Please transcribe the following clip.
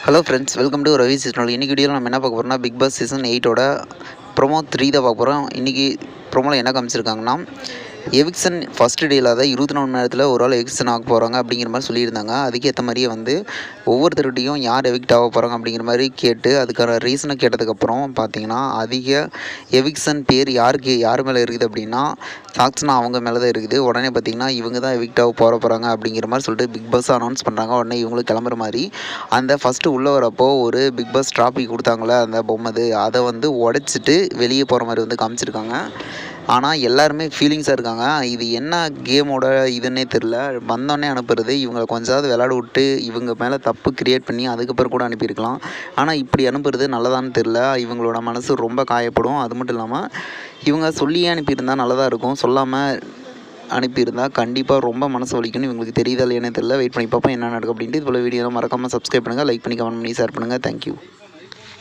Hello friends, welcome to Ravi seasonal. இன்றைக்கி வீடியோவில் நம்ம என்ன பார்க்க போகிறோம்னா, பிக் பாஸ் சீசன் 8ஓட ப்ரோமோ 3 தான் பார்க்க போகிறோம். இன்றைக்கி ப்ரோமோவில் என்ன காமிச்சிருக்காங்கன்னா, எவிக்ஷன் ஃபஸ்ட்டு டேயில் தான் 24 மணி நேரத்தில் ஒரு ஆள் எவிக்ஷன் ஆக போகிறாங்க அப்படிங்கிற மாதிரி சொல்லியிருந்தாங்க. அதுக்கேற்ற மாதிரியே ஒவ்வொருத்தருகிட்டையும் யார் எவிக்ட் ஆக போகிறாங்க அப்படிங்கிற மாதிரி கேட்டு அதுக்கான ரீசனை கேட்டதுக்கப்புறம் பார்த்தீங்கன்னா, அதிக எவிக்ஷன் பேர் யார் மேலே இருக்குது அப்படின்னா, சாக்ஸ்னா அவங்க மேலே தான் இருக்குது. உடனே பார்த்தீங்கன்னா, இவங்க தான் எவிக்ட் ஆக போகிறாங்க அப்படிங்கிற மாதிரி சொல்லிட்டு பிக் பாஸ் அனௌன்ஸ் பண்ணுறாங்க. உடனே இவங்களுக்கு கிளம்புற மாதிரி அந்த ஃபஸ்ட்டு உள்ளே வரப்போ ஒரு பிக் பாஸ் ட்ராஃபி கொடுத்தாங்களே அந்த பொம்மை, அதை உடைச்சிட்டு வெளியே போகிற மாதிரி காமிச்சிருக்காங்க. ஆனால் எல்லாருமே ஃபீலிங்ஸாக இருக்காங்க. இது என்ன கேமோட இதுன்னே தெரில. வந்தோடனே அனுப்புறது, இவங்களை கொஞ்சாவது விளையாட விட்டு இவங்க மேலே தப்பு க்ரியேட் பண்ணி அதுக்கப்புறம் கூட அனுப்பியிருக்கலாம். ஆனால் இப்படி அனுப்புறது நல்லதான்னு தெரில. இவங்களோட மனசு ரொம்ப காயப்படும். அது மட்டும் இல்லாமல் இவங்க சொல்லியே அனுப்பியிருந்தா நல்லதாக இருக்கும். சொல்லாமல் அனுப்பியிருந்தா கண்டிப்பாக ரொம்ப மனசு வலிக்கும்னு இவங்களுக்கு தெரியுதா இல்லையானே தெரில. வெயிட் பண்ணி பார்ப்போம் என்ன நடக்கும் அப்படின்ட்டு. இதுபோல் வீடியோலாம் மறக்காமல் சப்ஸ்கிரைப் பண்ணுங்கள், லைக் பண்ணி கமெண்ட் பண்ணி ஷேர் பண்ணுங்கள். தேங்க்யூ.